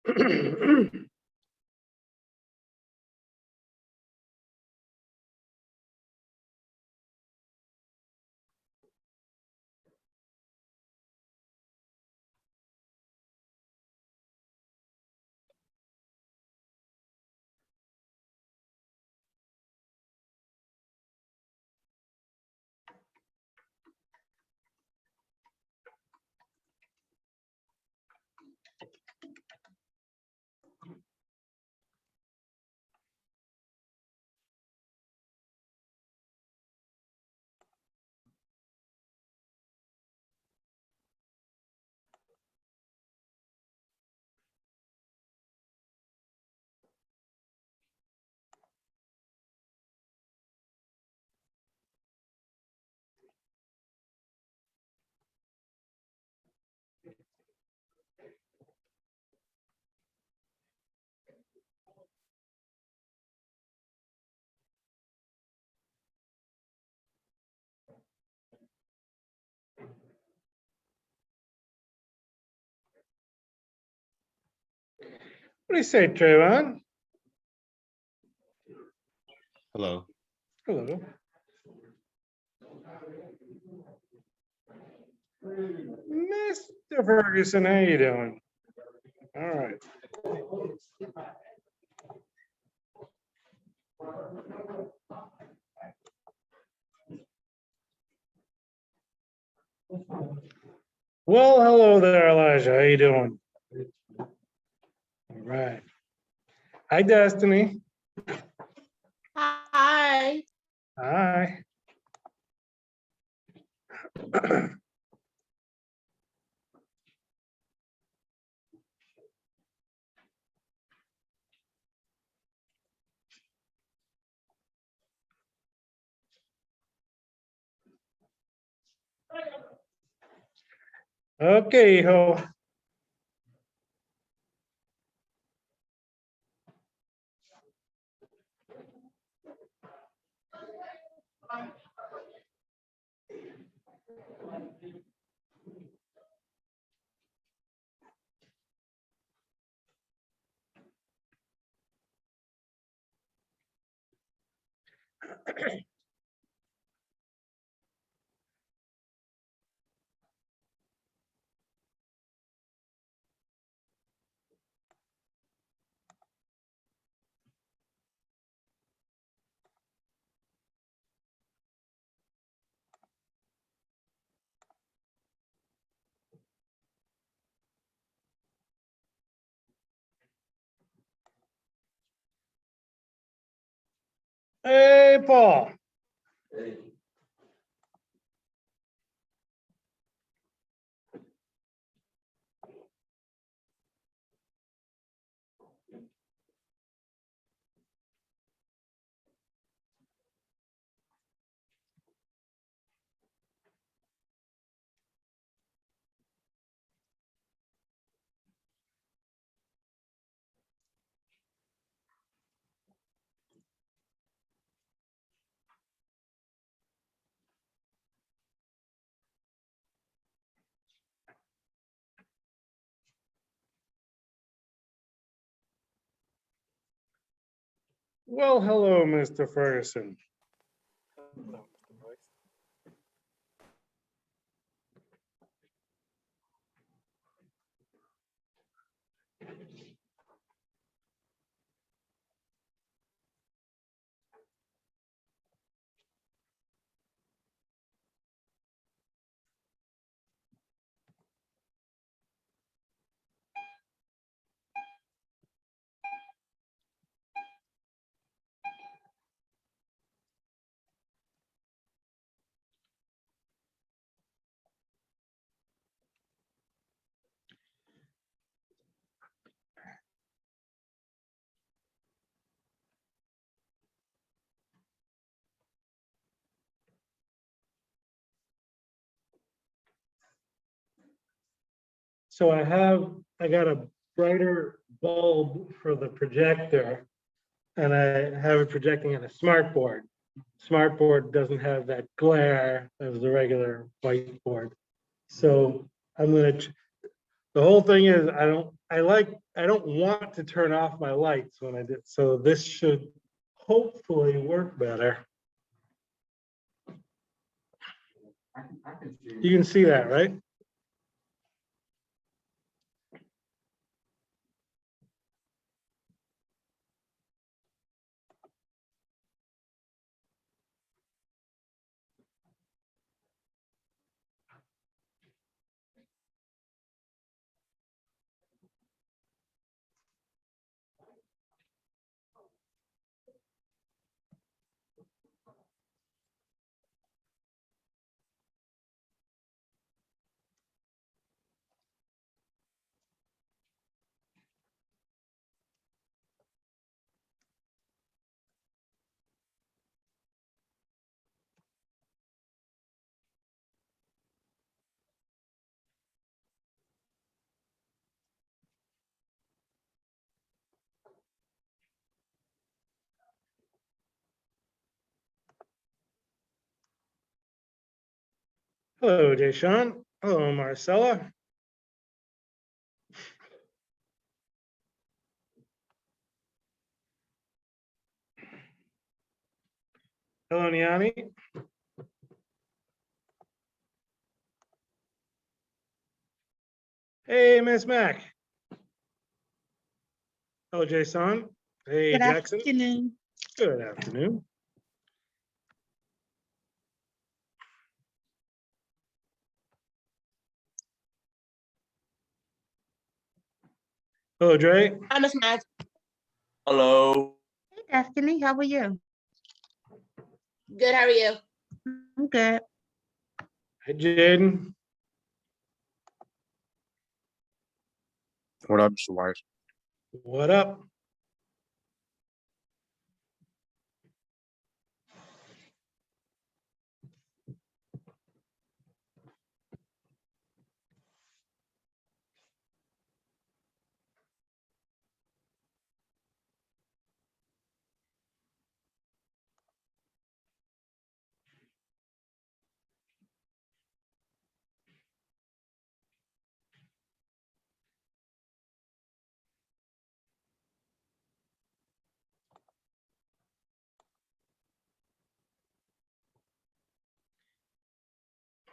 What do you say, Trayvon? Hello. Hello. Mr. Ferguson, how you doing? All right. Well, hello there, Elijah. How you doing? All right. Hi, Destiny. Hi. Hi. Okay, ho. Hey, Paul. Well, hello, Mr. Ferguson. So I got a brighter bulb for the projector, and I have it projecting on a smart board. Smart board doesn't have that glare as the regular whiteboard. So I'm gonna The whole thing is, I don't want to turn off my lights when I did, so this should hopefully work better. I can see. You can see that, right? Hello, Jay Sean. Hello, Marcella. Hello, Niani. Hey, Miss Mac. Hello, Jason. Hey, Good Jackson. afternoon. Good afternoon. Hello, Dre. Hi, Miss Matt. Hello. Hey, Destiny, how are you? Good, how are you? I'm good. Hi, Jaden. What up, Mr. Wise? What up?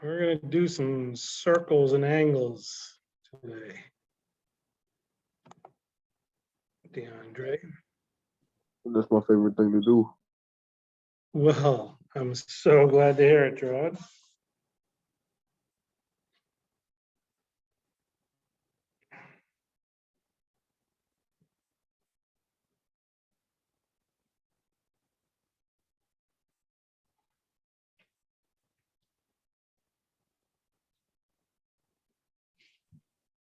We're gonna do some circles and angles today. DeAndre. That's my favorite thing to do. Well, I'm so glad to hear it, Gerard.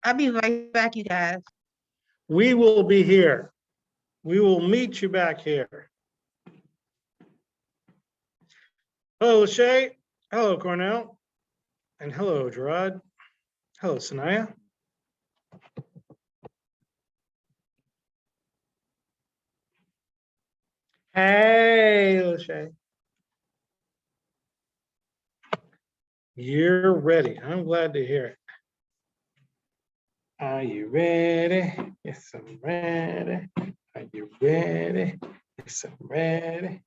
I'll be right back, you guys. We will be here. We will meet you back here. Hello, Shay. Hello, Cornell. And hello, Gerard. Hello, Sanaya. Hey, Lachey. You're ready. I'm glad to hear it. Are you ready? Yes, I'm ready. Are you ready? Yes, I'm ready.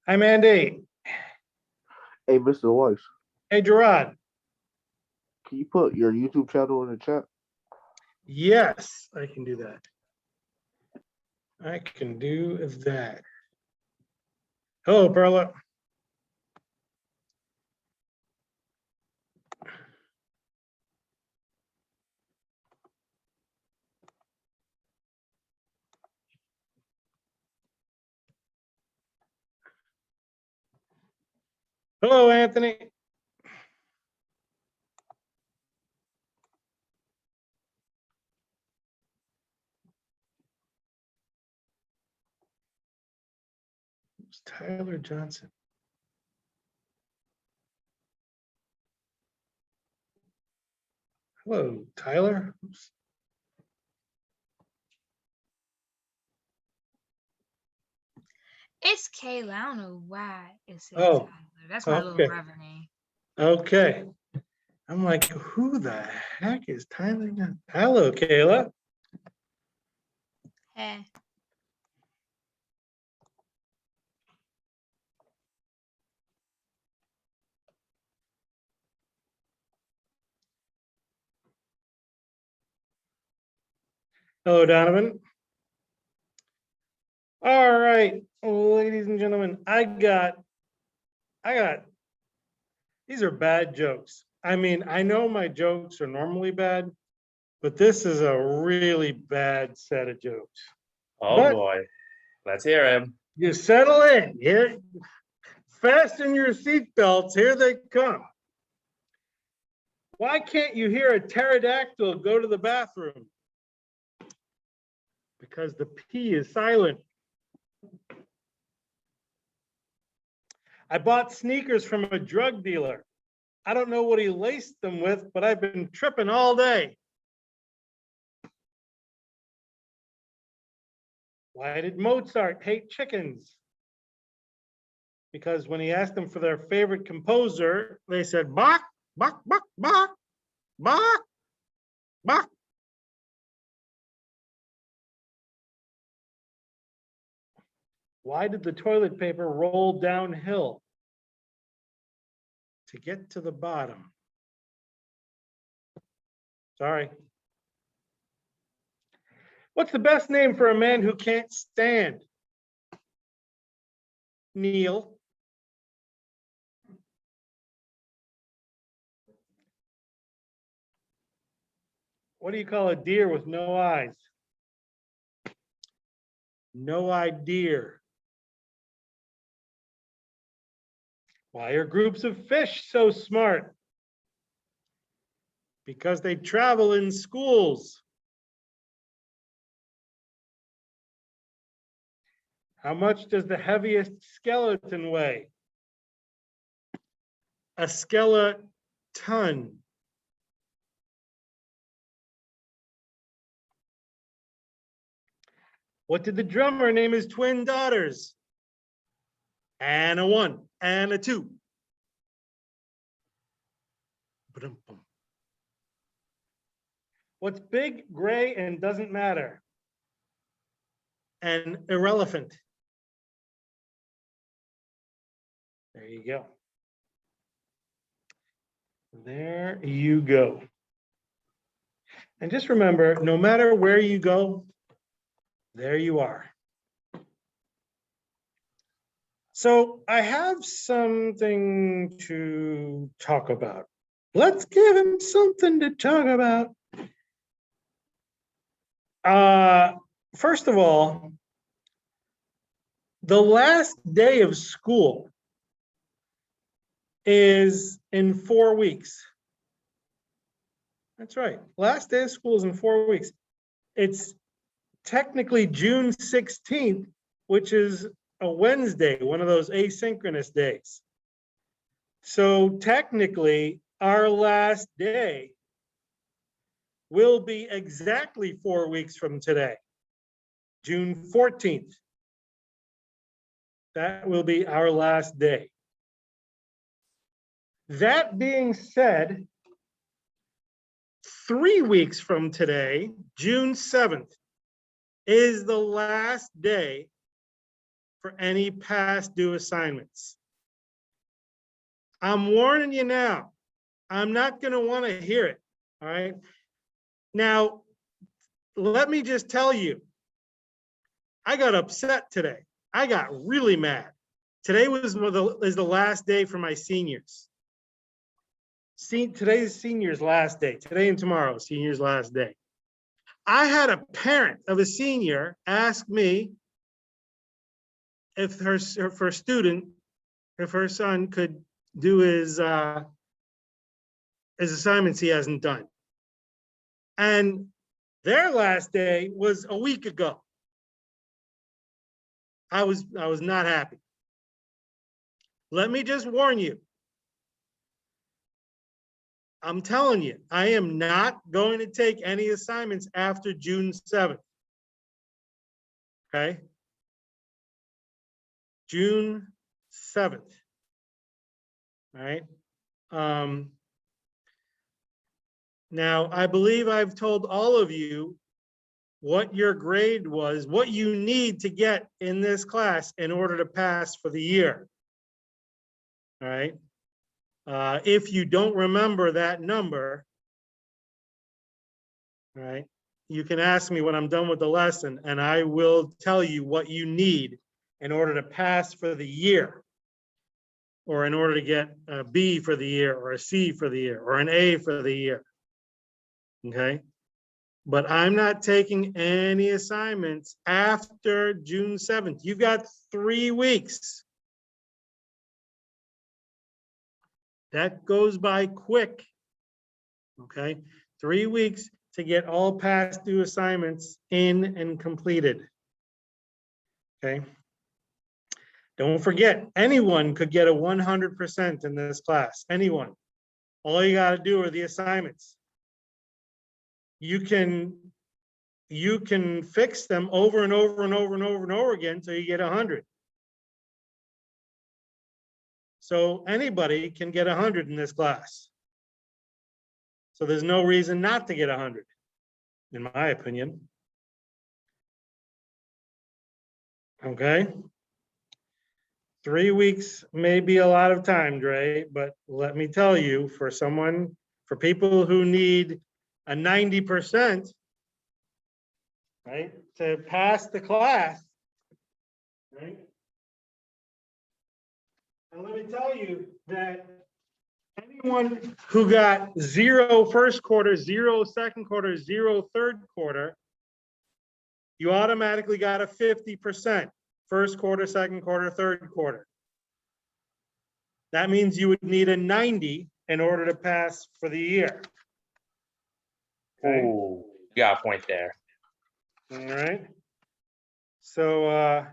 Hi, Mandy. Hey, Mr. Wise, Hey, Gerard. can you put your YouTube channel in the chat? Yes, I can do that. I can do that. Hello, Perla. Hello, Anthony. Who's Tyler Johnson? Hello, Tyler. It's Kayla. I don't know why it said Oh, Tyler. That's my okay. little brother name. Okay. I'm like, who the heck is Tyler? Hello, Kayla. Hey. Hello, Donovan. All right, ladies and gentlemen, I got, these are bad jokes. I mean, I know my jokes are normally bad, but this is a really bad set of jokes. Oh But- boy, let's hear him. You settle in, here, fasten your seatbelts, here they come. Why can't you hear a pterodactyl go to the bathroom? Because the P is silent. I bought sneakers from a drug dealer. I don't know what he laced them with, but I've been tripping all day. Why did Mozart hate chickens? Because when he asked them for their favorite composer, they said, Bach, Bach, Bach, Bach, Bach, Bach. Why did the toilet paper roll downhill? To get to the bottom. Sorry. What's the best name for a man who can't stand? Neil. What do you call a deer with no eyes? No idea. Why are groups of fish so smart? Because they travel in schools. How much does the heaviest skeleton weigh? A skeleton. What did the drummer name his twin daughters? Anna 1, Anna 2. Ba-dum-bum. What's big, gray, and doesn't matter? An irrelevant. There you go. There you go. And just remember, no matter where you go, there you are. So I have something to talk about. Let's give him something to talk about. First of all, the last day of school is in 4 weeks. That's right. Last day of school is in 4 weeks. It's technically June 16th, which is a Wednesday, one of those asynchronous days. So technically, our last day will be exactly 4 weeks from today, June 14th. That will be our last day. That being said, 3 weeks from today, June 7th, is the last day for any past due assignments. I'm warning you now, I'm not going to want to hear it, all right? Now, let me just tell you, I got upset today. I got really mad. Today is the last day for my seniors. Today's seniors' last day. Today and tomorrow, seniors' last day. I had a parent of a senior ask me if her student, if her son could do his assignments he hasn't done. And their last day was a week ago. I was not happy. Let me just warn you. I'm telling you, I am not going to take any assignments after June 7th. Okay? June 7th. All right. Now, I believe I've told all of you what your grade was, what you need to get in this class in order to pass for the year. All right. If you don't remember that number, all right, you can ask me when I'm done with the lesson, and I will tell you what you need in order to pass for the year, or in order to get a B for the year, or a C for the year, or an A for the year. Okay? But I'm not taking any assignments after June 7th. You've got 3 weeks. That goes by quick. Okay? 3 weeks to get all past due assignments in and completed. Okay? Don't forget, anyone could get a 100% in this class, anyone. All you gotta do are the assignments. You can fix them over and over and over and over and over again until you get 100. So anybody can get 100 in this class. So there's no reason not to get 100, in my opinion. Okay? 3 weeks may be a lot of time, Dre, but let me tell you, for people who need a 90%, right, to pass the class, right? And let me tell you that anyone who got 0 first quarter, 0 second quarter, 0 third quarter, you automatically got a 50%. First quarter, second quarter, third quarter. That means you would need a 90 in order to pass for the year. Okay, Oh, you got a point there. all right. So,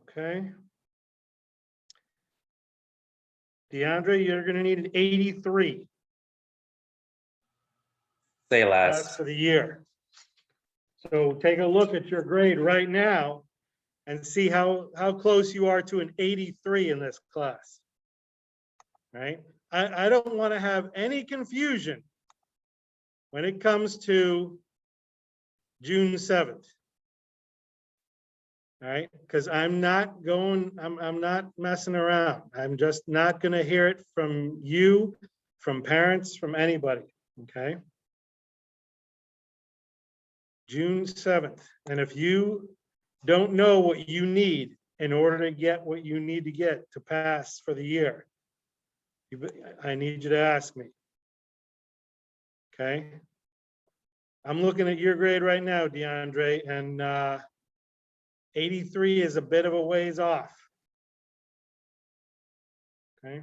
okay. DeAndre, you're gonna need an 83 Say pass less. for the year. So take a look at your grade right now and see how close you are to an 83 in this class. Right? I don't want to have any confusion when it comes to June 7th. All right, because I'm not messing around. I'm just not gonna hear it from you, from parents, from anybody, okay? June 7th, and if you don't know what you need in order to get what you need to get to pass for the year, I need you to ask me. Okay? I'm looking at your grade right now, DeAndre, and 83 is a bit of a ways off. Okay?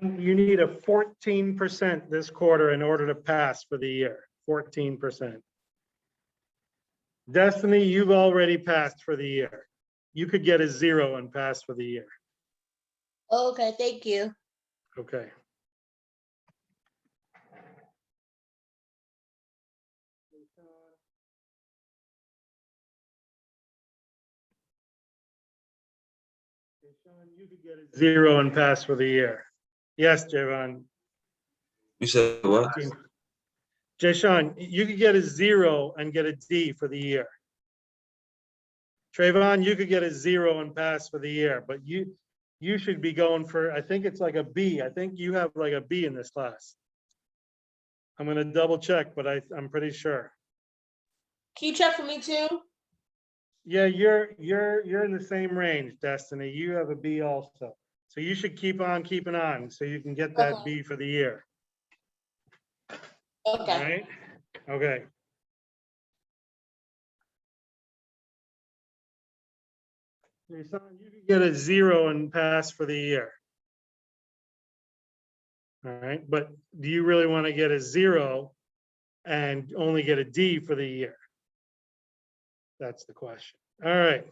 You need a 14% this quarter in order to pass for the year, 14%. Destiny, you've already passed for the year. You could get a 0 and pass for the year. Okay, thank you. Okay. Sean, you could get a 0 and pass for the year. Yes, Javon. You said what? Jashawn, you could get a 0 and get a D for the year. Trayvon, you could get a 0 and pass for the year, but you should be going for, I think it's like a B. I think you have like a B in this class. I'm gonna double check, but I'm pretty sure. Can you check for me too? Yeah, you're in the same range, Destiny. You have a B also. So you should keep on keeping on so you can get that Okay. B for the year. All Okay. right? Okay. You could get a 0 and pass for the year. All right, but do you really want to get a 0 and only get a D for the year? That's the question. All right.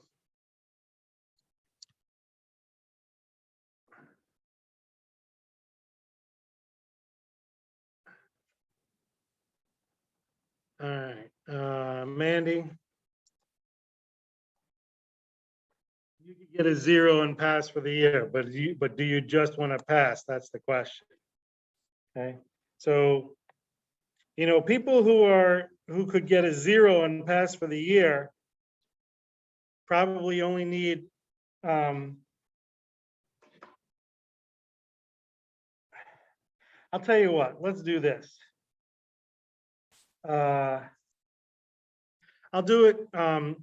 All right, Mandy. You could get a 0 and pass for the year, but do you just want to pass? That's the question. Okay, so, people who could get a 0 and pass for the year probably only need, I'll tell you what, let's do this. I'll do it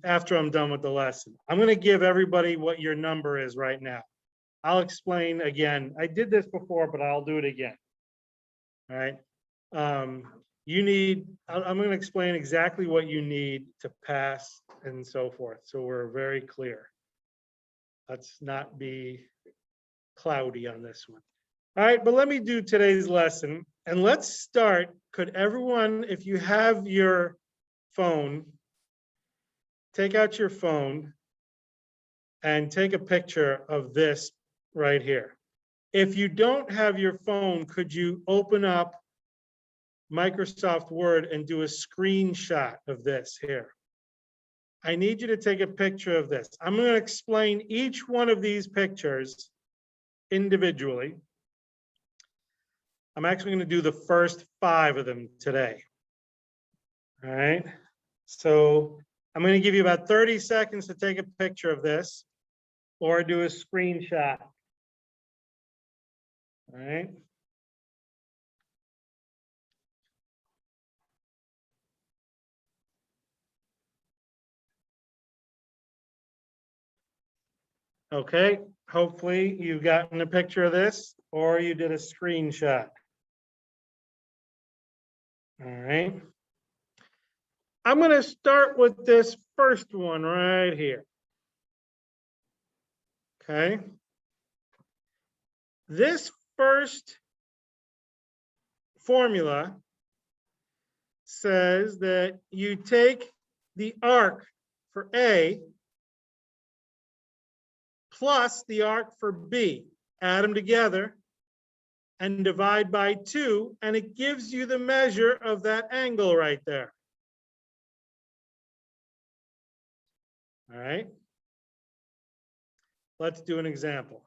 after I'm done with the lesson. I'm going to give everybody what your number is right now. I'll explain again. I did this before, but I'll do it again. All right. I'm going to explain exactly what you need to pass and so forth. So we're very clear. Let's not be cloudy on this one. All right, but let me do today's lesson and let's start. Could everyone, if you have your phone, take out your phone and take a picture of this right here. If you don't have your phone, could you open up Microsoft Word and do a screenshot of this here? I need you to take a picture of this. I'm going to explain each one of these pictures individually. I'm actually going to do the first 5 of them today. All right. So I'm going to give you about 30 seconds to take a picture of this or do a screenshot. All right. Okay, hopefully you've gotten a picture of this or you did a screenshot. All right. I'm going to start with this first one right here. Okay. This first formula says that you take the arc for A plus the arc for B, add them together and divide by 2, and it gives you the measure of that angle right there. All right. Let's do an example.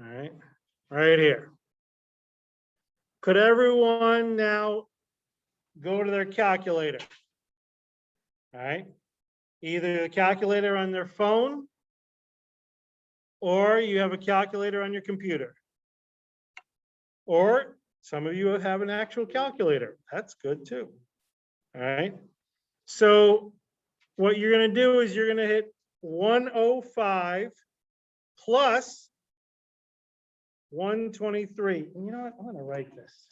All right, right here. Could everyone now go to their calculator? All right, either the calculator on their phone or you have a calculator on your computer. Or some of you have an actual calculator. That's good too. All right, so what you're going to do is you're going to hit 105 plus 123. You know what? I'm going to write this.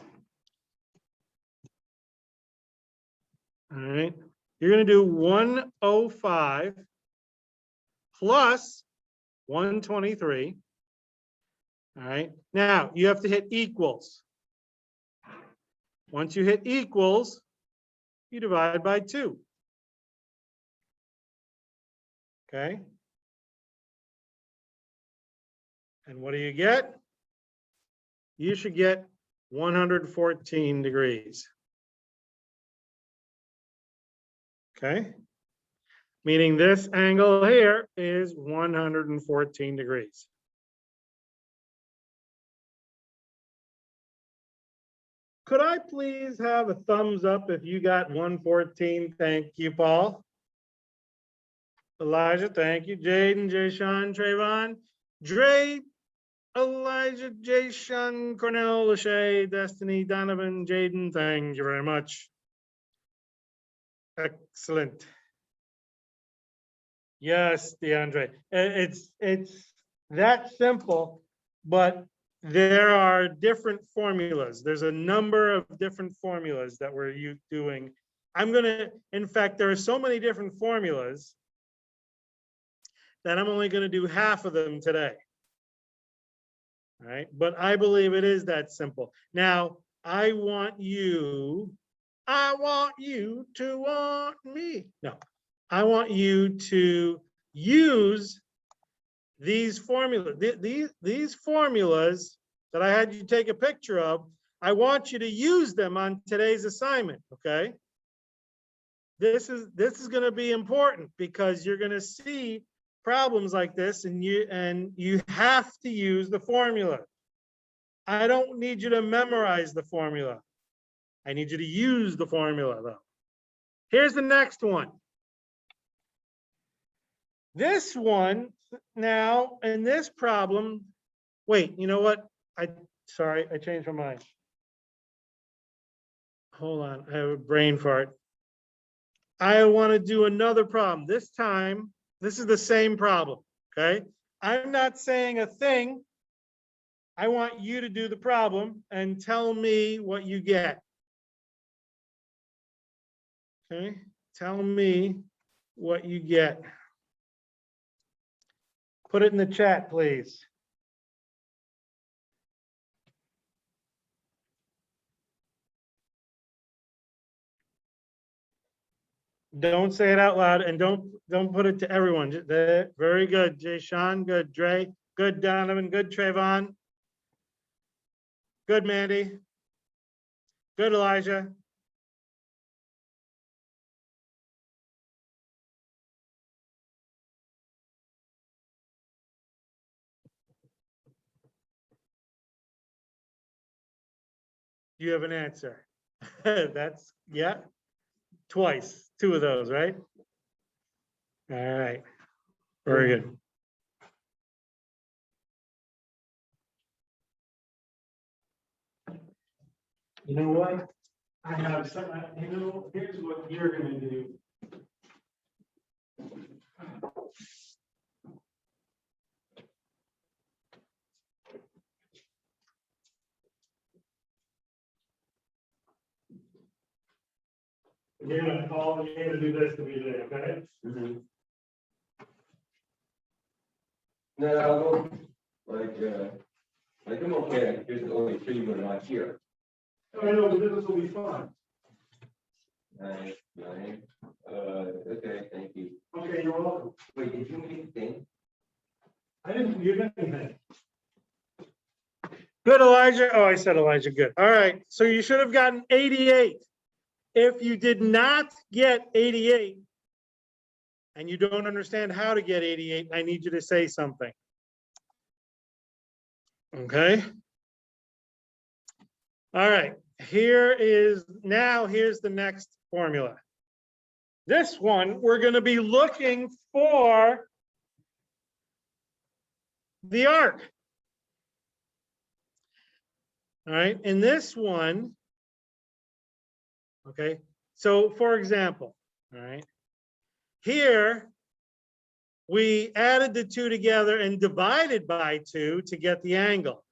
All right. You're going to do 105 plus 123. All right. Now you have to hit equals. Once you hit equals, you divide by 2. Okay. And what do you get? You should get 114 degrees. Okay. Meaning this angle here is 114 degrees. Could I please have a thumbs up if you got 114? Thank you, Paul. Elijah, thank you. Jaden, Jayshawn, Trayvon, Dre, Elijah, Jayshawn, Cornell, Lachey, Destiny, Donovan, Jaden, thank you very much. Excellent. Yes, DeAndre. It's that simple, but there are different formulas. There's a number of different formulas that we're doing. In fact, there are so many different formulas then I'm only gonna do half of them today. All right, but I believe it is that simple. Now, I want you to want me. No, I want you to use these formulas, these formulas that I had you take a picture of. I want you to use them on today's assignment, okay? This is going to be important because you're going to see problems like this, and you have to use the formula. I don't need you to memorize the formula. I need you to use the formula though. Here's the next one. This one now, in this problem, wait, you know what? Sorry, I changed my mind. Hold on, I have a brain fart. I want to do another problem. This time, this is the same problem, okay? I'm not saying a thing. I want you to do the problem and tell me what you get. Okay, tell me what you get. Put it in the chat, please. Don't say it out loud, and don't put it to everyone. Very good, Jay Sean, good, Dre, good, Donovan, good, Trayvon. Good, Mandy. Good, Elijah. You have an answer. That's, yeah, twice, two of those, right? All right, very good. You know what? I have some, here's what you're gonna do. You're gonna do this to me today, okay? No, I'll go, like I'm okay, there's only three when I'm not here. I know, but this will be fun. Nine, okay, thank you. Okay, you're welcome. Wait, did you make the thing? I didn't give anything. Good, Elijah. Oh, I said Elijah, good. All right, so you should have gotten 88. If you did not get 88 and you don't understand how to get 88, I need you to say something. Okay? All right, here's the next formula. This one, we're going to be looking for the arc. All right, in this one, okay, so for example, all right, here we added the two together and divided by 2 to get the angle.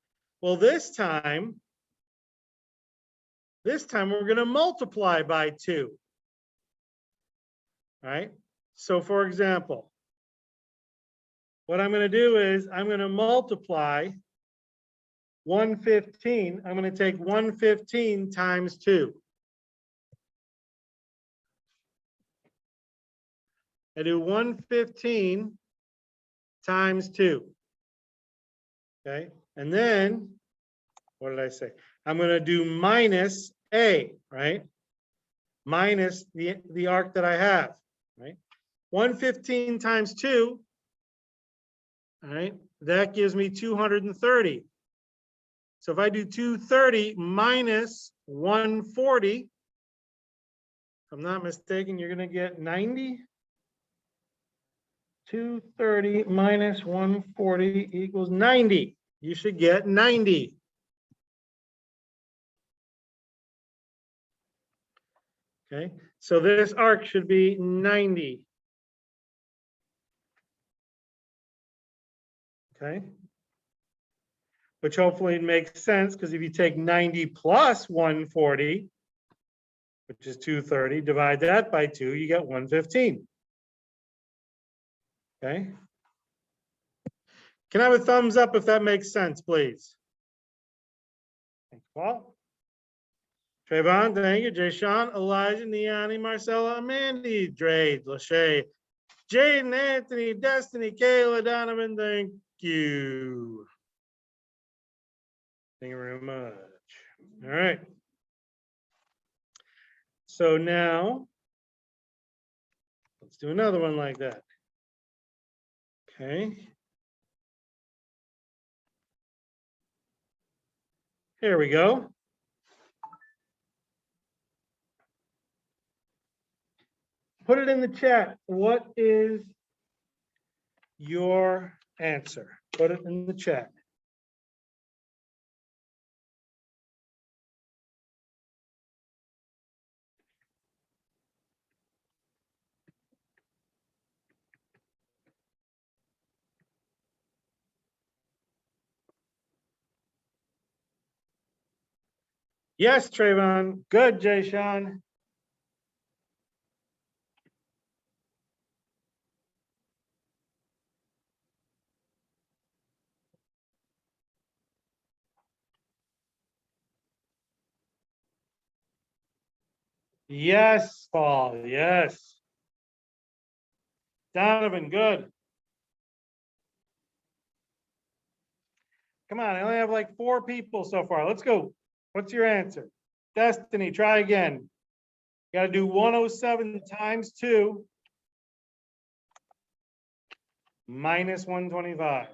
Well, this time we're going to multiply by 2. All right, so for example, what I'm going to do is I'm going to multiply 115. I'm going to take 115 times 2. I do 115 times 2. Okay, and then what did I say? I'm going to do minus A, right? Minus the arc that I have, right? 115 times 2, all right, that gives me 230. So if I do 230 minus 140, if I'm not mistaken, you're going to get 90. 230 minus 140 equals 90. You should get 90. Okay, so this arc should be 90. Okay, which hopefully makes sense, because if you take 90 plus 140, which is 230, divide that by 2, you get 115. Okay, Can I have a thumbs up if that makes sense, please? Thank you, Paul. Trayvon, thank you. Jay Sean, Elijah, Niani, Marcella, Mandy, Dre, Lachey, Jaden, Anthony, Destiny, Kayla, Donovan, thank you. Thank you very much. All right. So now, let's do another one like that. Okay. Here we go. Put it in the chat. What is your answer? Put it in the chat. Yes, Trayvon. Good, Jay Sean. Yes, Paul. Yes. Donovan, good. Come on, I only have like 4 people so far. Let's go. What's your answer? Destiny, try again. Got to do 107 times 2 minus 125.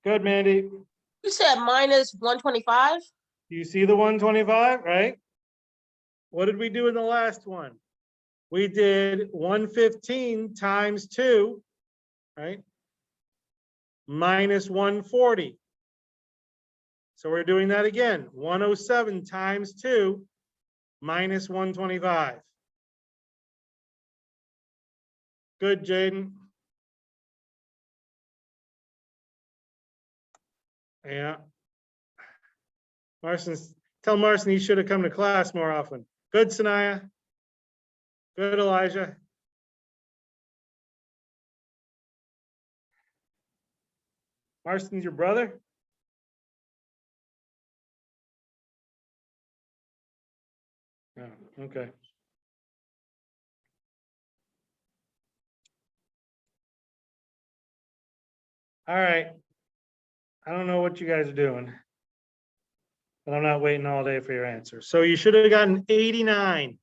Good, Mandy. You said minus 125? You see the 125, right? What did we do in the last one? We did 115 times 2, right? Minus 140. So we're doing that again. 107 times 2 minus 125. Good, Jaden. Yeah. Tell Marson he should have come to class more often. Good, Sanaya. Good, Elijah. Marston's your brother? Oh, okay. All right. I don't know what you guys are doing, but I'm not waiting all day for your answer. So you should have gotten 89.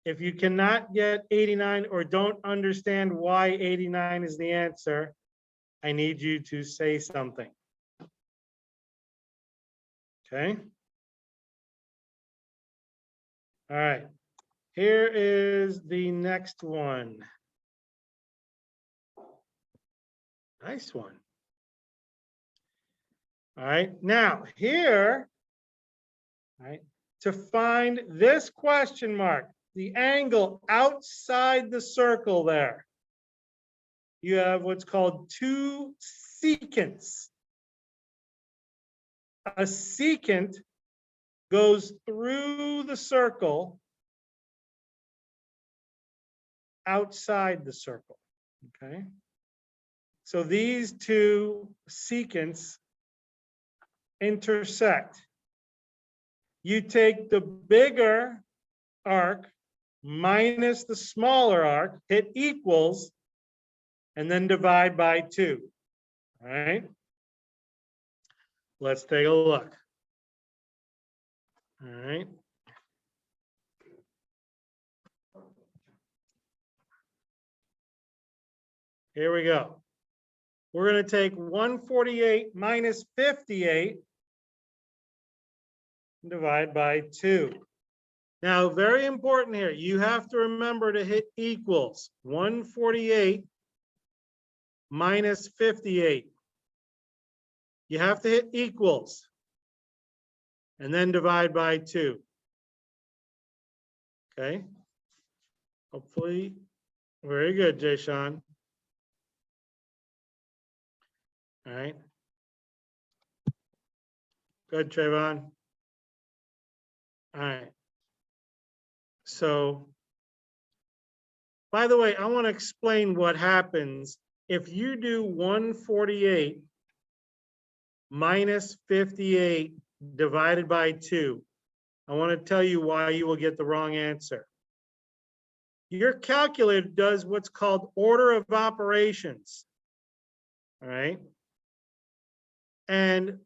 If you cannot get 89 or don't understand why 89 is the answer, I need you to say something. Okay? All right. Here is the next one. Nice one. All right. Now, here, all right, to find this question mark, the angle outside the circle there, you have what's called 2 secants. A secant goes through the circle outside the circle, okay? So these 2 secants intersect. You take the bigger arc minus the smaller arc, hit equals, and then divide by 2, all right? Let's take a look. All right. Here we go. We're going to take 148 minus 58 and divide by 2. Now, very important here, you have to remember to hit equals. 148 minus 58. You have to hit equals and then divide by 2. Okay. Hopefully, very good, Jay Sean. All right. Good, Trayvon. All right. So, by the way, I want to explain what happens if you do 148 minus 58 divided by 2. I want to tell you why you will get the wrong answer. Your calculator does what's called order of operations. All right. And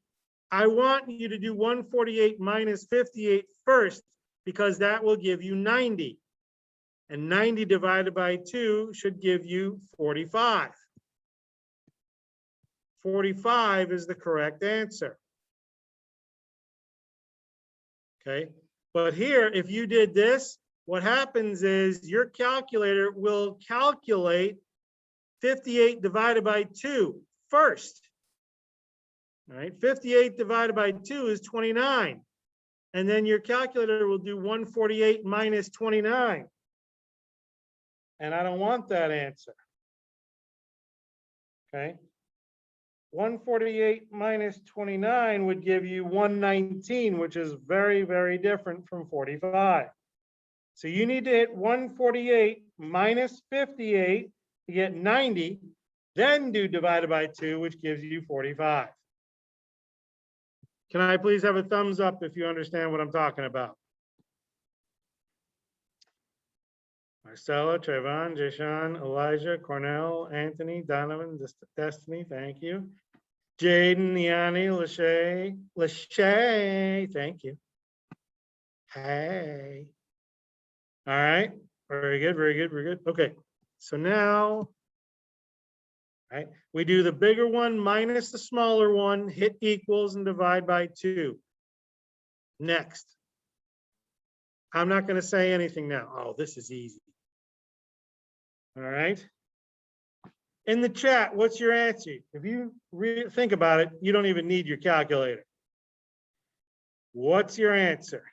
I want you to do 148 minus 58 first, because that will give you 90. And 90 divided by 2 should give you 45. 45 is the correct answer. Okay, but here, if you did this, what happens is your calculator will calculate 58 divided by 2 first. All right, 58 divided by 2 is 29. And then your calculator will do 148 minus 29. And I don't want that answer. Okay. 148 minus 29 would give you 119, which is very, very different from 45. So you need to hit 148 minus 58 to get 90, then do divided by 2, which gives you 45. Can I please have a thumbs up if you understand what I'm talking about? Marcella, Trayvon, Jashawn, Elijah, Cornell, Anthony, Donovan, Destiny, thank you. Jaden, Yanni, Lachey, thank you. Hey. All right, very good, very good, very good. Okay, so now, right, we do the bigger one minus the smaller one, hit equals and divide by 2. Next. I'm not going to say anything now. Oh, this is easy. All right. In the chat, what's your answer? If you think about it, you don't even need your calculator. What's your answer?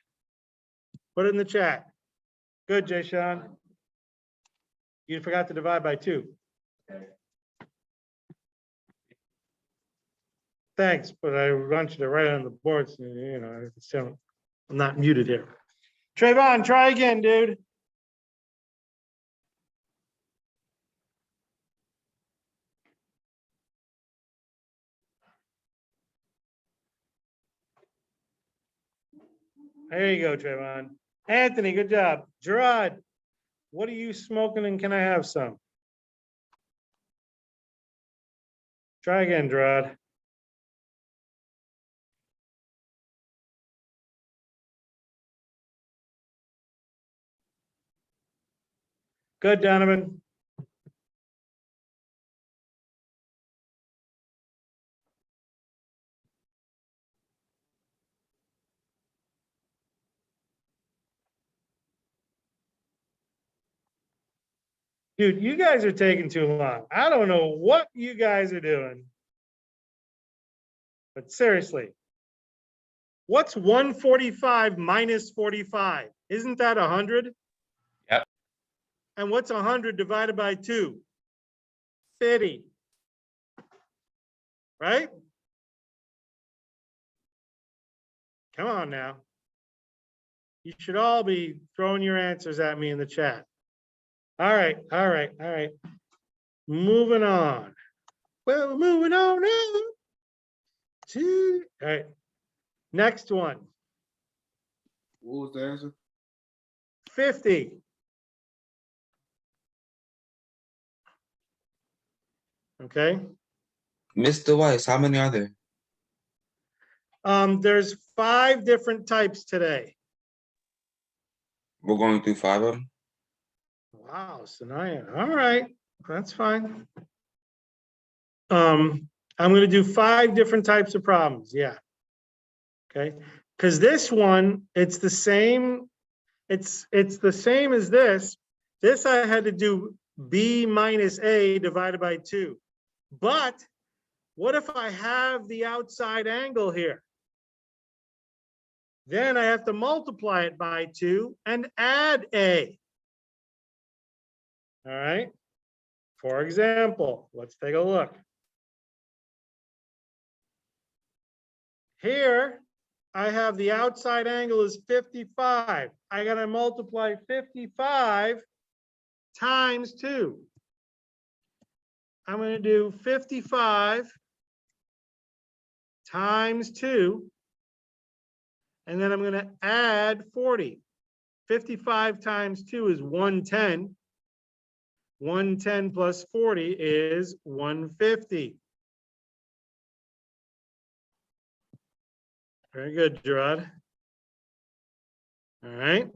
Put it in the chat. Good, Jay Sean. You forgot to divide by 2. Thanks, but I want you to write it on the board, so you know, so I'm not muted here. Trayvon, try again, dude. There you go, Trayvon. Anthony, good job. Gerard, what are you smoking and can I have some? Try again, Gerard. Good, Donovan. Dude, you guys are taking too long. I don't know what you guys are doing. But seriously, what's 145 minus 45? Isn't that 100? Yep. And what's 100 divided by 2? 50. Right? Come on now. You should all be throwing your answers at me in the chat. All right, all right, all right. Moving on. Well, moving on now to, all right. Next one. What was the answer? 50. Okay. Mr. Weiss, how many are there? There's 5 different types today. We're going through 5 of them. Wow, Sanaya. All right, that's fine. I'm going to do 5 different types of problems. Yeah. Okay. Because this one, it's the same. It's the same as this. This I had to do B minus A divided by 2. But what if I have the outside angle here? Then I have to multiply it by 2 and add A. All right. For example, let's take a look. Here, I have the outside angle is 55. I gotta multiply 55 times 2. I'm gonna do 55 times 2. And then I'm gonna add 40. 55 times 2 is 110. 110 plus 40 is 150. Very good, Gerard. All right.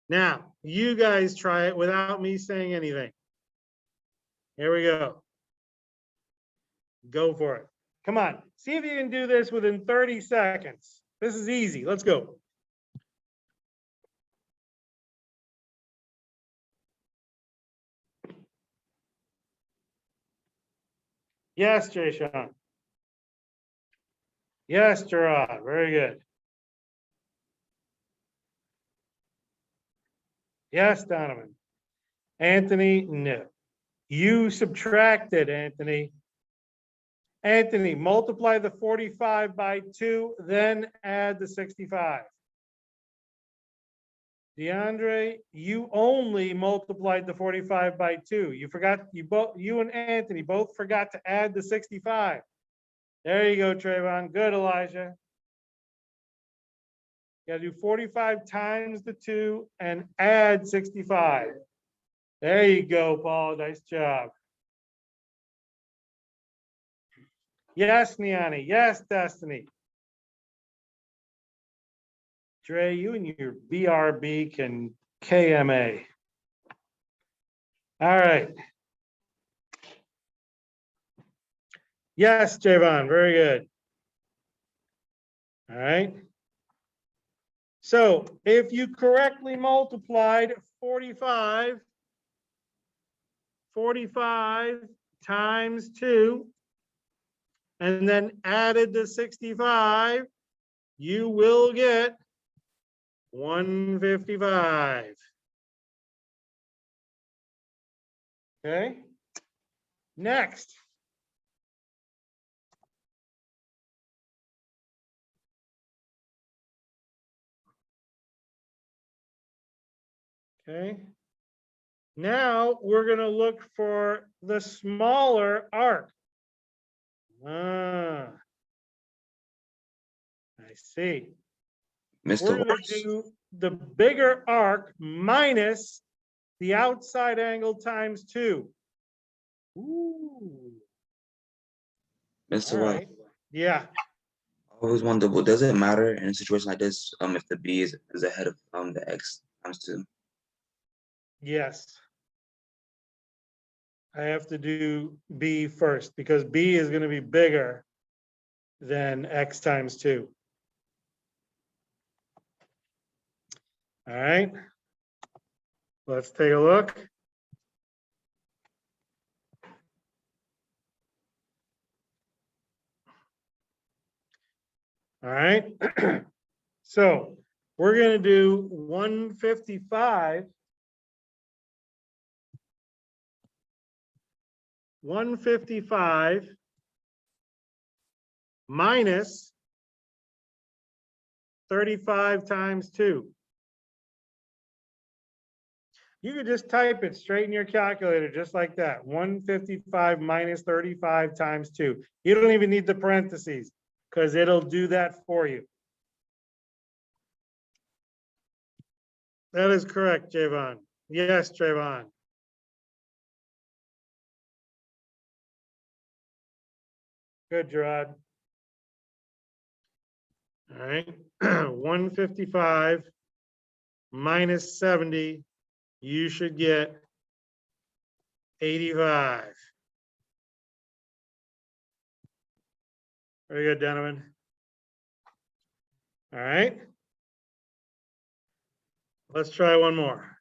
Now, you guys try it without me saying anything. Here we go. Go for it. Come on, see if you can do this within 30 seconds. This is easy. Let's go. Yes, Jay Sean. Yes, Gerard. Very good. Yes, Donovan. Anthony, no. You subtracted, Anthony. Anthony, multiply the 45 by 2, then add the 65. DeAndre, you only multiplied the 45 by 2. You forgot, you and Anthony both forgot to add the 65. There you go, Trayvon. Good, Elijah. You gotta do 45 times the 2 and add 65. There you go, Paul. Nice job. Yes, Niani. Yes, Destiny. Dre, you and your BRB can KMA. All right. Yes, Javon, very good. All right. So if you correctly multiplied 45 times 2 and then added the 65, you will get 155. Okay. Next. Okay. Now we're going to look for the smaller arc. Ah, I see. Mr. We're going Weiss, to do the bigger arc minus the outside angle times 2. Ooh. Mr. All Weiss, right. Yeah. I always wonder, what does it matter in a situation like this, if the B is ahead of the X times 2? Yes. I have to do B first because B is going to be bigger than X times 2. All right. Let's take a look. All right. So we're going to do 155. 155 minus 35 times 2. You could just type it straight in your calculator, just like that. 155 minus 35 times 2. You don't even need the parentheses because it'll do that for you. That is correct, Javon. Yes, Trayvon. Good, Gerard. All right, 155 minus 70, you should get 85. Very good, Donovan. All right. Let's try one more.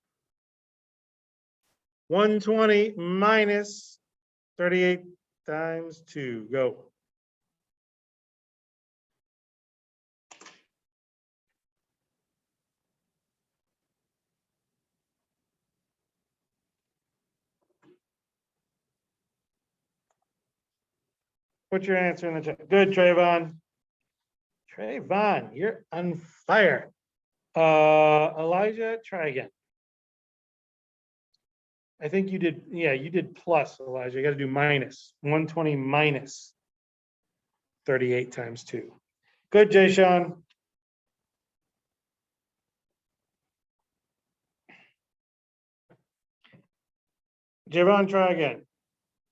120 minus 38 times 2, go. Put your answer in the chat. Good, Trayvon. Trayvon, you're on fire. Elijah, try again. I think you did, yeah, you did plus, Elijah. You gotta do minus, 120 minus 38 times 2. Good, Jay Sean. Javon, try again.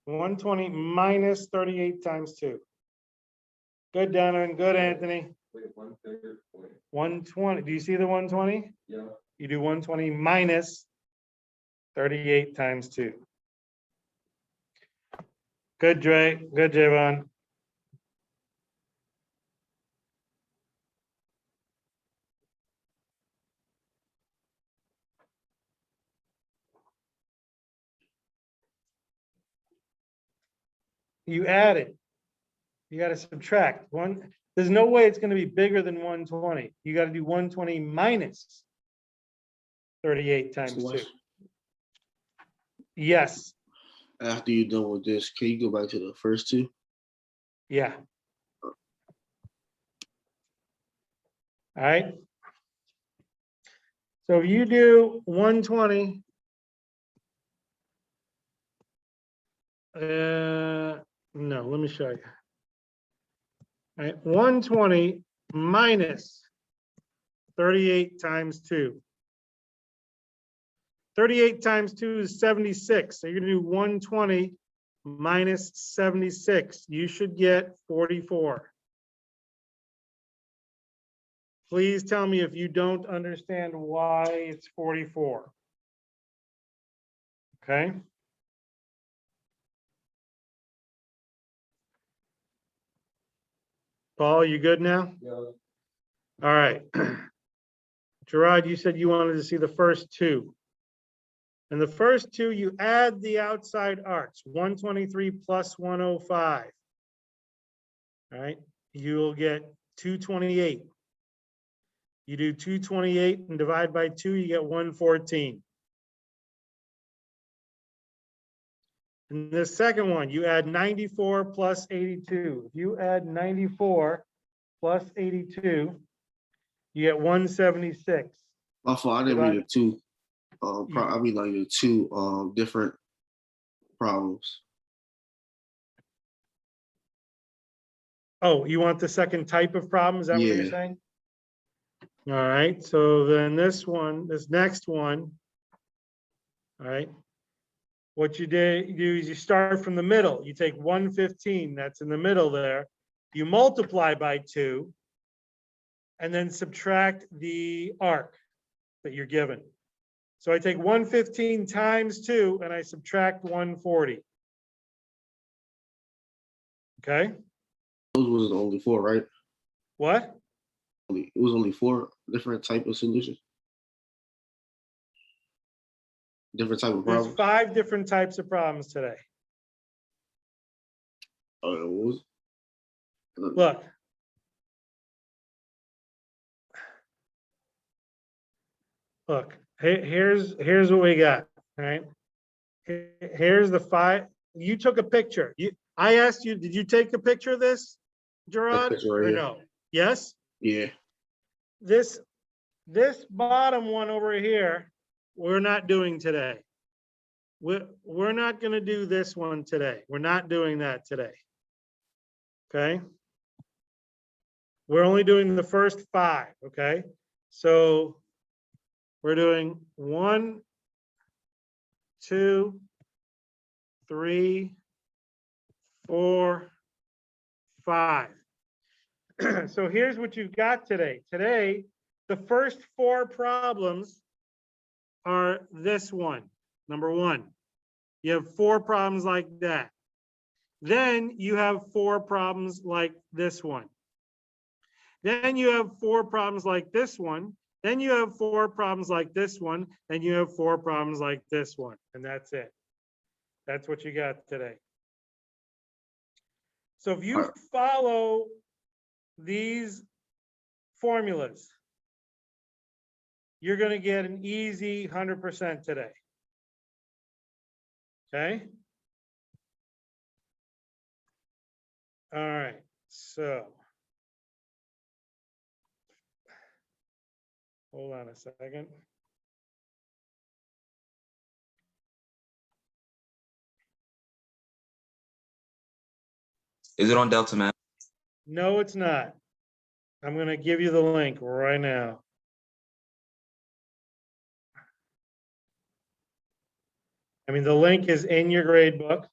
120 minus 38 times 2. Good, Donovan. Good, Anthony. Wait, 1/3, wait, 120. Do you see the 120? yeah, You do 120 minus 38 times 2. Good, Dre. Good, Javon. You add it. You got to subtract one. There's no way it's going to be bigger than 120. You got to do 120 minus 38 times 2. Yes. After you're done with this, can you go back to the first two? Yeah. All right. So if you do 120, no, let me show you. All right, 120 minus 38 times 2. 38 times 2 is 76. So you're gonna do 120 minus 76. You should get 44. Please tell me if you don't understand why it's 44. Okay? Paul, you good now? yeah, All right. Gerard, you said you wanted to see the first two. And the first two, you add the outside arcs, 123 plus 105. All right, you'll get 228. You do 228 and divide by 2, you get 114. And the second one, you add 94 plus 82. If you add 94 plus 82, you get 176. My fault, I didn't mean the two. I mean like the two different problems. Oh, you want the second type of problem? Is that what you're Yeah. saying? All right, so then this next one, all right. What you do is you start from the middle. You take 115, that's in the middle there. You multiply by 2, and then subtract the arc that you're given. So I take 115 times 2, and I subtract 140. Okay, Those was only four, right? what? It was only four different type of solutions. Different type of There's problems. 5 different types of problems today. What was it? Look. Look, here's what we got, all right? Here's the 5. You took a picture. I asked you, did you take a picture of this, Gerard, picture right or here. no? Yes? Yeah. This bottom one over here, we're not doing today. We're not gonna do this one today. We're not doing that today. Okay? We're only doing the first 5, okay? So we're doing 1, 2, 3, 4, 5. So here's what you've got today. Today, the first 4 problems are this one, number 1. You have 4 problems like that. Then you have 4 problems like this one. Then you have 4 problems like this one. Then you have 4 problems like this one. And you have 4 problems like this one. And that's it. That's what you got today. So if you follow these formulas, you're going to get an easy 100% today. Okay? All right. So Hold on a second. Is it on Delta Math? No, it's not. I'm gonna give you the link right now. I mean, the link is in your grade book.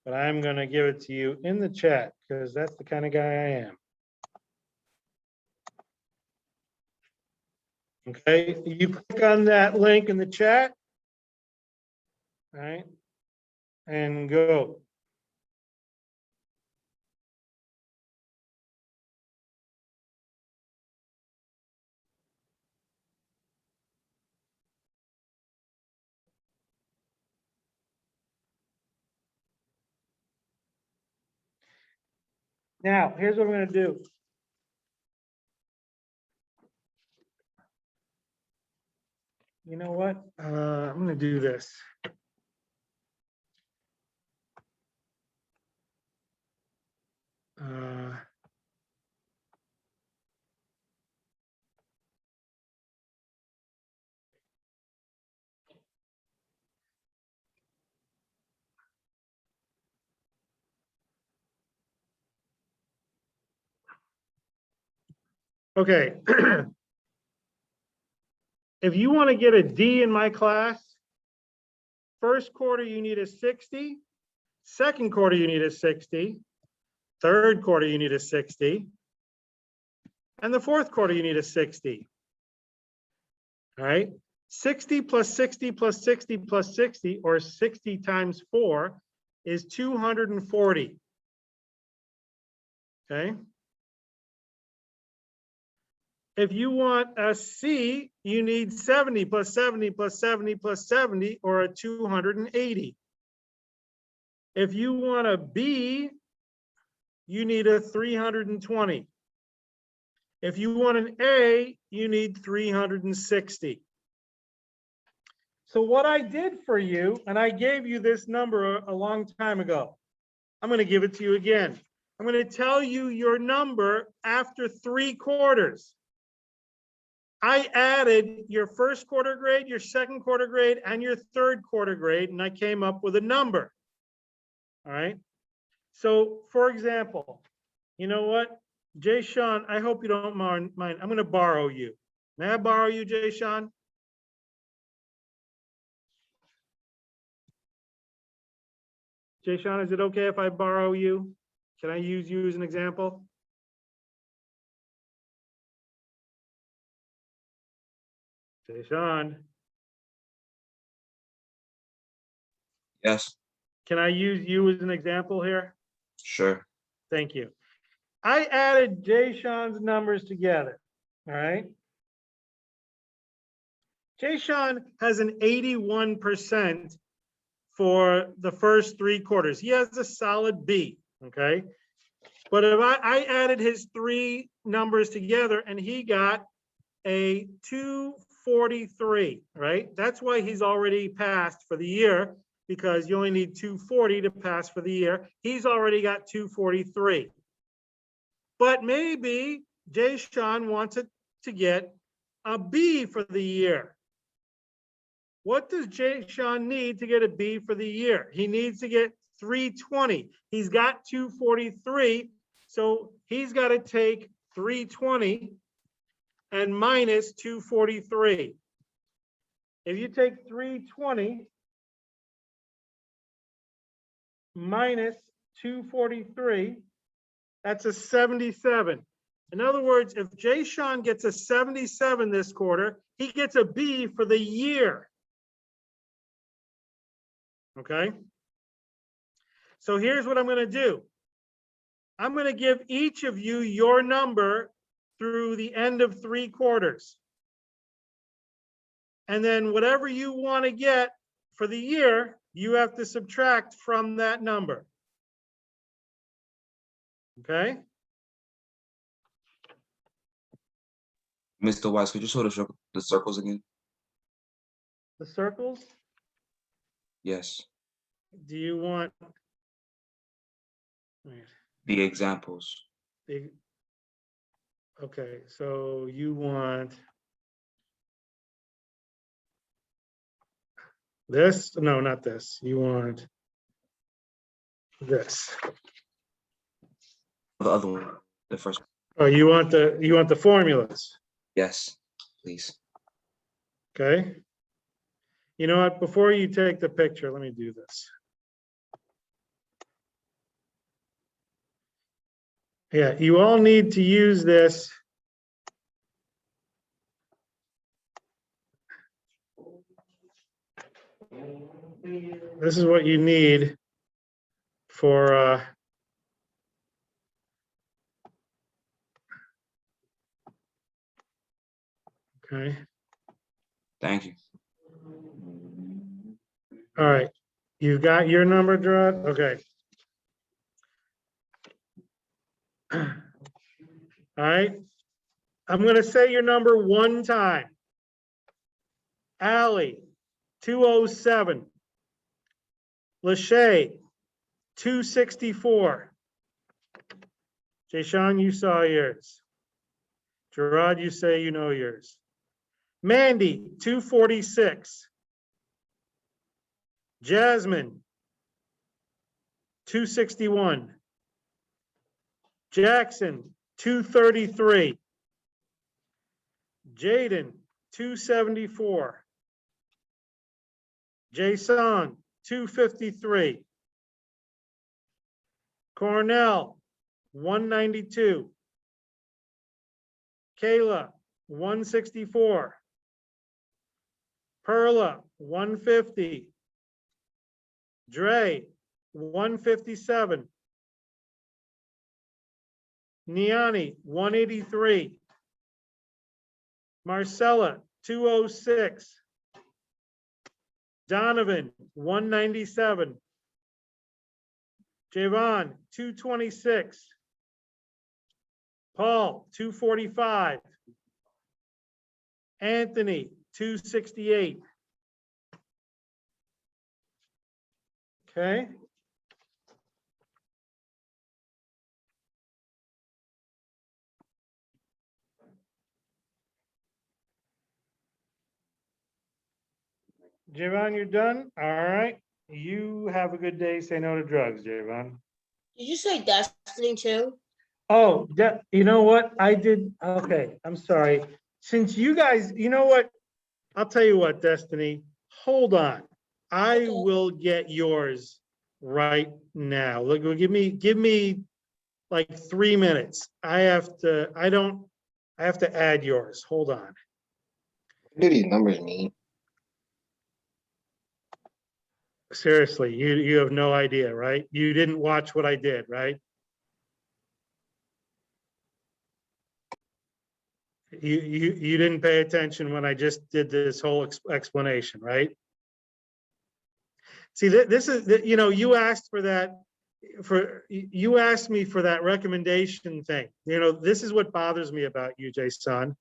But I'm gonna give it to you in the chat, because that's the kind of guy I am. Okay, you click on that link in the chat. All right, and go. Now, here's what I'm gonna do. You know what? I'm gonna do this. Uh, Okay. If you want to get a D in my class, first quarter you need a 60, second quarter you need a 60, third quarter you need a 60, and the fourth quarter you need a 60. All right, 60 plus 60 plus 60 plus 60, or 60 times 4, is 240. Okay. If you want a C, you need 70 plus 70 plus 70 plus 70, or a 280. If you want a B, you need a 320. If you want an A, you need 360. So what I did for you, and I gave you this number a long time ago, I'm going to give it to you again. I'm going to tell you your number after 3 quarters. I added your first quarter grade, your second quarter grade, and your third quarter grade, and I came up with a number. All right. So for example, you know what? Jay Sean, I hope you don't mind. I'm going to borrow you. May I borrow you, Jay Sean? Jay Sean, is it okay if I borrow you? Can I use you as an example? Jay Sean, Yes, can I use you as an example here? sure. Thank you. I added Jay Sean's numbers together, all right? Jay Sean has an 81% for the first 3 quarters. He has a solid B, okay? But if I added his 3 numbers together and he got a 243, right? That's why he's already passed for the year, because you only need 240 to pass for the year. He's already got 243. But maybe Jay Sean wants it to get a B for the year. What does Jay Sean need to get a B for the year? He needs to get 320. He's got 243, so he's got to take 320 and minus 243. If you take 320 minus 243, that's a 77. In other words, if Jay Sean gets a 77 this quarter, he gets a B for the year. Okay? So here's what I'm going to do. I'm going to give each of you your number through the end of 3 quarters. And then whatever you want to get for the year, you have to subtract from that number. Okay? Mr. Wise, could you show the circles again? The circles, Yes, do you want? Wait, the examples. Okay, so you want this? No, not this. You want this. The other one, the first, Oh, you want the formulas, yes, please. okay? You know what, before you take the picture, let me do this. Yeah, you all need to use this. This is what you need for, okay, Thank you. all right. You've got your number, Gerard? Okay. All right, I'm gonna say your number one time. Ally, 207. Lachey, 264. Jayshawn, you saw yours. Gerard, you say you know yours. Mandy, 246. Jasmine, 261. Jackson, 233. Jaden, 274. Jason, 253. Cornell, 192. Kayla, 164. Perla, 150. Dre, 157. Niani, 183. Marcella, 206. Donovan, 197. Javon, 226. Paul, 245. Anthony, 268. Okay. Javon, you're done? All right. You have a good day. Say no to drugs, Javon. Did you say Destiny too? Oh, you know what? I did, okay, I'm sorry. Since you guys, you know what? I'll tell you what, Destiny, hold on. I Okay. will get yours right now. Look, give me like 3 minutes. I have to add yours. Hold on. What do these numbers mean? Seriously, you have no idea, right? You didn't watch what I did, right? You didn't pay attention when I just did this whole explanation, right? See, this is, you know, you asked for that, you asked me for that recommendation thing. You know, this is what bothers me about you, Jason.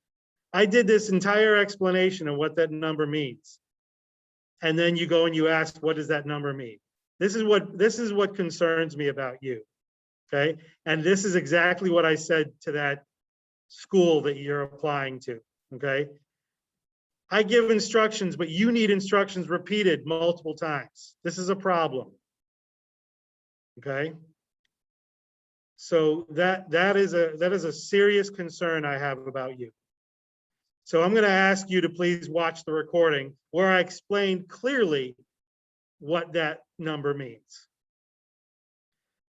I did this entire explanation of what that number means. And then you go and you ask, what does that number mean? This is what concerns me about you, okay? And this is exactly what I said to that school that you're applying to, okay? I give instructions, but you need instructions repeated multiple times. This is a problem. Okay? So that is a serious concern I have about you. So I'm going to ask you to please watch the recording where I explained clearly what that number means.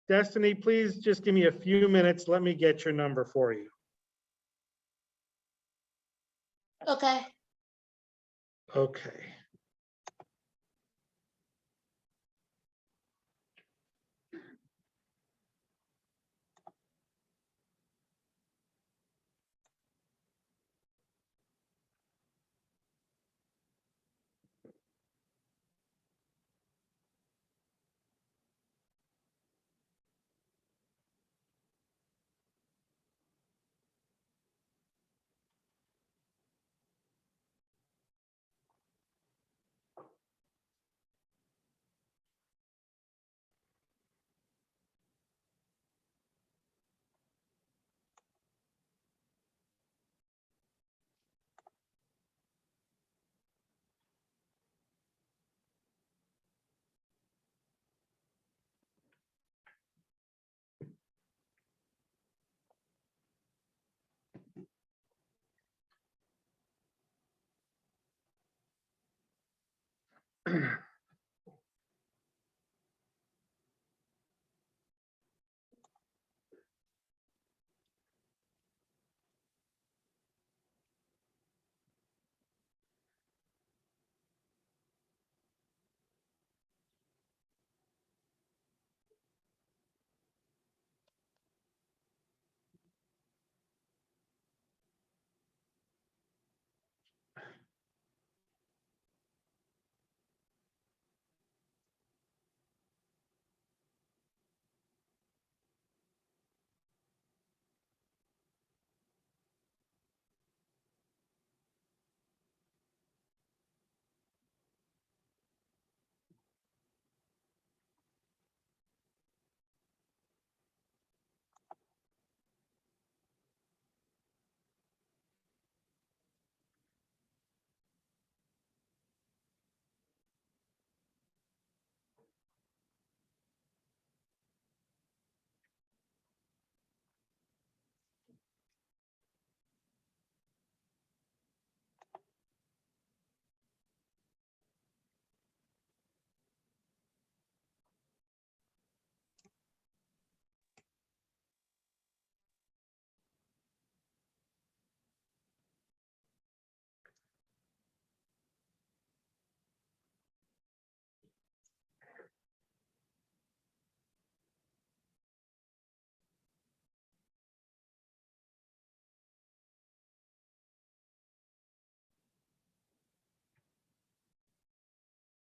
Destiny, please just give me a few minutes. Let me get your number for you. Okay. Okay.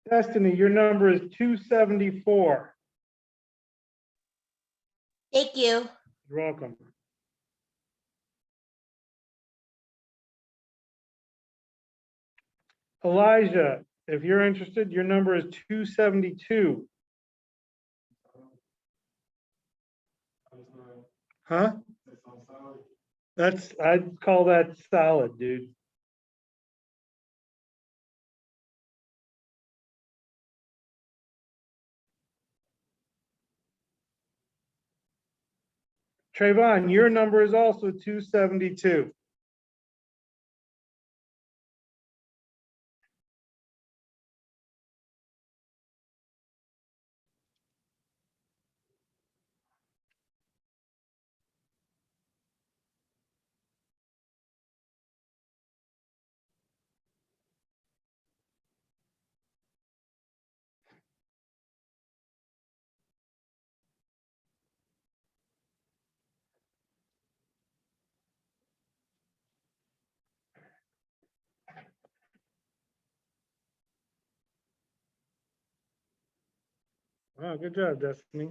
Destiny, your number is 274. Thank you. You're welcome. Elijah, if you're interested, your number is 272. Huh? I'd call that solid, dude. Trayvon, your number is also 272. Wow, good job, Destiny.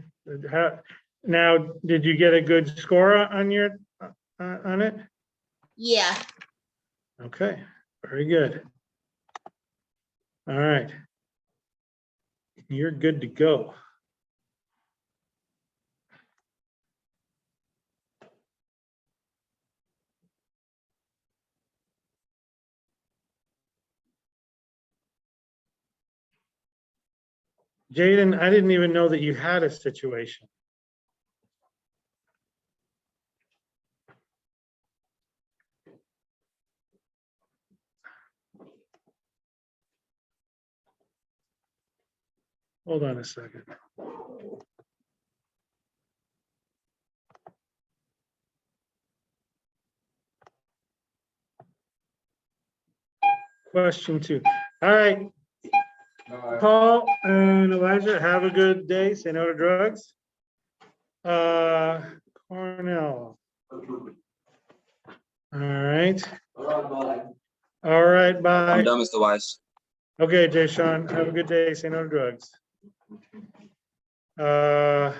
Now, did you get a good score on on it? Yeah. Okay, very good. All right. You're good to go. Jaden, I didn't even know that you had a situation. Hold on a second. Question 2. All right, Paul and Elijah, have a good day. Say no to drugs. Cornell. All right. All right, I'm bye. done, Mr. Wise. Okay, Jay Sean, have a good day. Say no to drugs. Uh,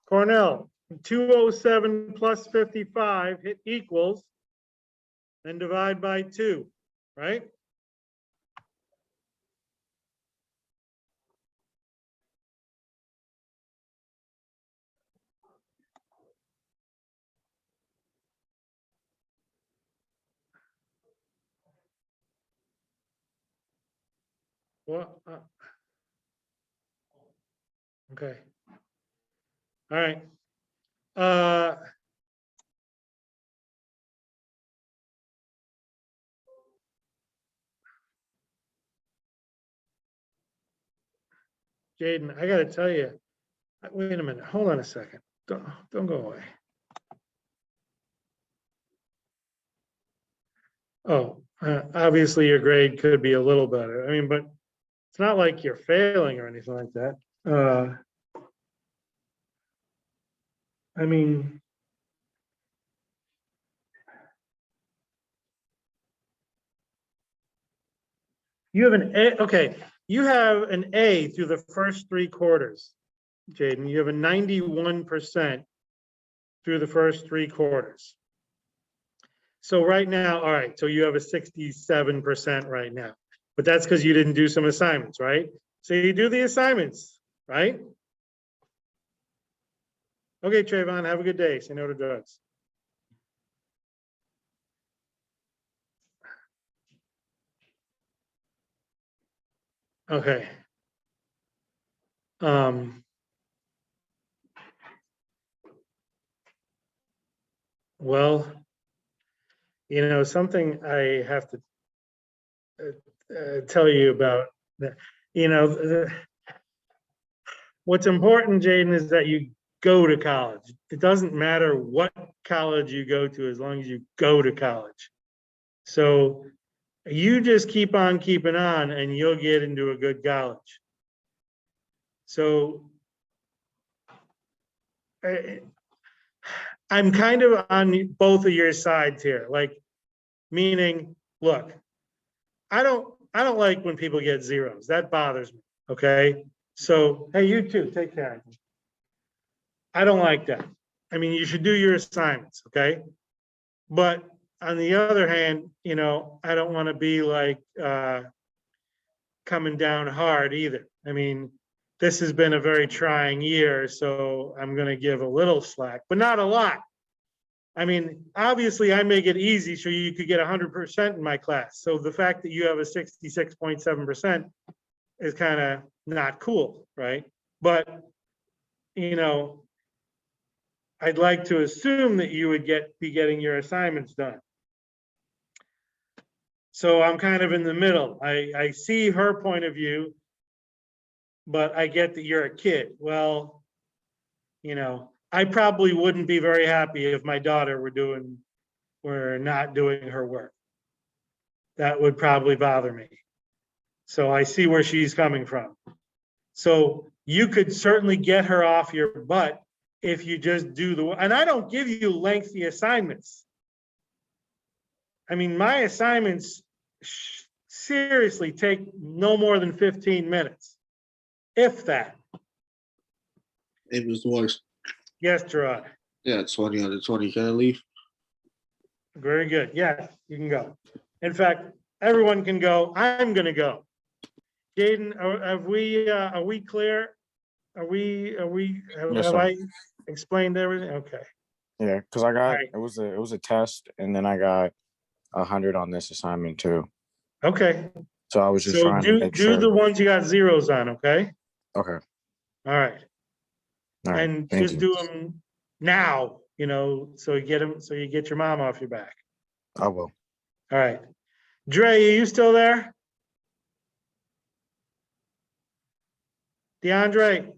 Cornell, 207 plus 55 hit equals, then divide by 2, right? Well, okay. All right. Jaden, I gotta tell you, wait a minute, hold on a second. Don't go away. Oh, obviously your grade could be a little better. I mean, but it's not like you're failing or anything like that. I mean, you have an A, okay, you have an A through the first 3 quarters, Jaden. You have a 91% through the first 3 quarters. So right now, all right, so you have a 67% right now, but that's because you didn't do some assignments, right? So you do the assignments, right? Okay, Trayvon, have a good day. Say no to drugs. Okay. Well, you know, something I have to tell you about, you know, what's important, Jaden, is that you go to college. It doesn't matter what college you go to as long as you go to college. So you just keep on keeping on and you'll get into a good college. So I'm kind of on both of your sides here, like, meaning, look, I don't like when people get zeros. That bothers me, okay? So, hey, you too, take care. I don't like that. I mean, you should do your assignments, okay? But on the other hand, you know, I don't want to be like coming down hard either. I mean, this has been a very trying year, so I'm going to give a little slack, but not a lot. I mean, obviously I make it easy so you could get 100% in my class. So the fact that you have a 66.7% is kind of not cool, right? But, you know, I'd like to assume that you would be getting your assignments done. So I'm kind of in the middle. I see her point of view, but I get that you're a kid. Well, you know, I probably wouldn't be very happy if my daughter were not doing her work. That would probably bother me. So I see where she's coming from. So you could certainly get her off your butt if you just do and I don't give you lengthy assignments. I mean, my assignments seriously take no more than 15 minutes, if that. Hey, Mr. Weiss. Yes, Gerard. Yeah, 20 out of 20. Can I leave? Very good. Yes, you can go. In fact, everyone can go. I'm going to go. Jaden, are we clear? Yes, Have sir. I explained everything? Okay. Yeah, because I got Right. it was a test, and then I got 100 on this assignment too. Okay. So I was just So trying to make do the sure. ones you got zeros on, okay? Okay. All right. All right. And Thank just you. do them now, you know, so you get your mom off your back. I will. All right. Dre, are you still there? DeAndre?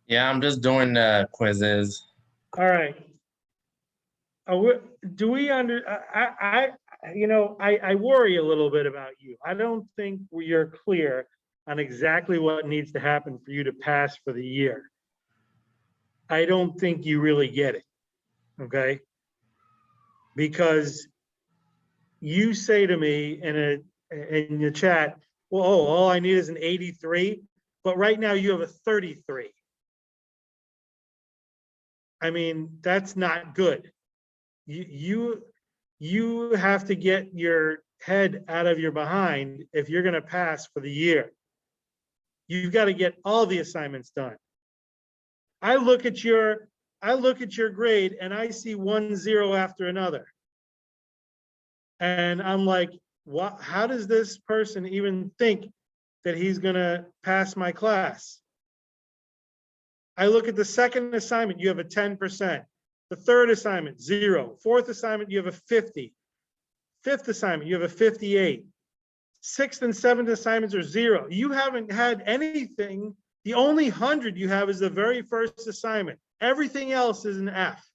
Yeah, I'm just doing the quizzes. All right. Do we you know, I worry a little bit about you. I don't think you're clear on exactly what needs to happen for you to pass for the year. I don't think you really get it, okay? Because you say to me in the chat, well, all I need is an 83, but right now you have a 33. I mean, that's not good. You have to get your head out of your behind if you're going to pass for the year. You've got to get all the assignments done. I look at your grade and I see 1 0 after another. And I'm like, what, how does this person even think that he's gonna pass my class. I look at the second assignment, you have a 10%. The third assignment, 0. Fourth assignment, you have a 50. Fifth assignment, you have a 58. Sixth and seventh assignments are 0. You haven't had anything. The only 100 you have is the very first assignment. Everything else is an F.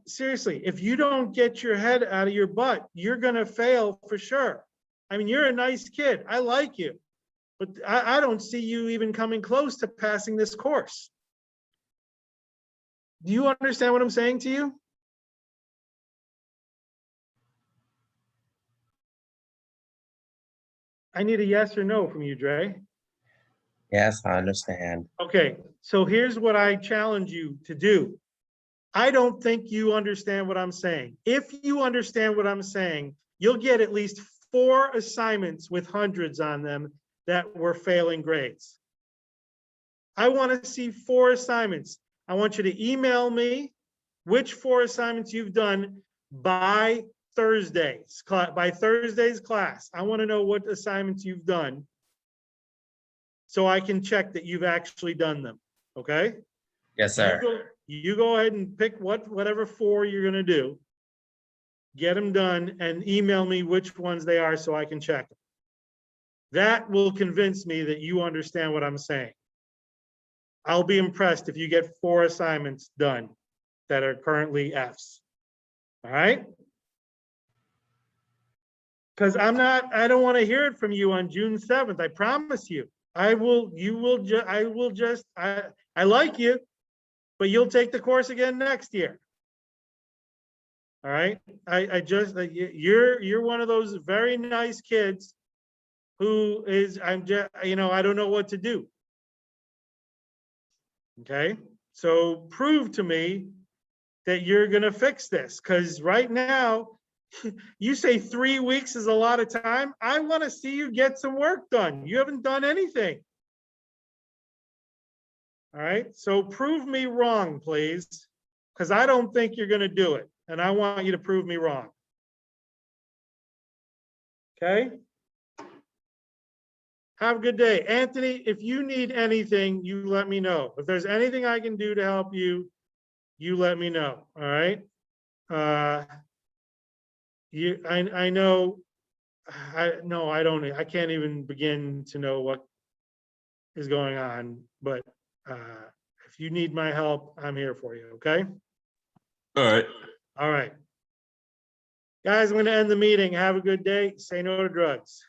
Seriously, if you don't get your head out of your butt, you're gonna fail for sure. I mean, you're a nice kid. I like you. But I don't see you even coming close to passing this course. Do you understand what I'm saying to you? I need a yes or no from you, Dre. Yes, I understand. Okay, so here's what I challenge you to do. I don't think you understand what I'm saying. If you understand what I'm saying, you'll get at least 4 assignments with hundreds on them that were failing grades. I want to see 4 assignments. I want you to email me which 4 assignments you've done by Thursday's class. I want to know what assignments you've done so I can check that you've actually done them, okay? Yes, sir. You go ahead and pick whatever 4 you're gonna do. Get them done and email me which ones they are so I can check them. That will convince me that you understand what I'm saying. I'll be impressed if you get 4 assignments done that are currently Fs. All right? Because I don't want to hear it from you on June 7th. I promise you. I like you, but you'll take the course again next year. All right? You're one of those very nice kids who is, I don't know what to do. Okay? So prove to me that you're gonna fix this, because right now, you say 3 weeks is a lot of time. I want to see you get some work done. You haven't done anything. All right, so prove me wrong, please, because I don't think you're going to do it, and I want you to prove me wrong. Okay? Have a good day. Anthony, if you need anything, you let me know. If there's anything I can do to help you, you let me know, all right? I know, I can't even begin to know what is going on, but if you need my help, I'm here for you, okay? All right. All right. Guys, I'm gonna end the meeting. Have a good day. Say no to drugs.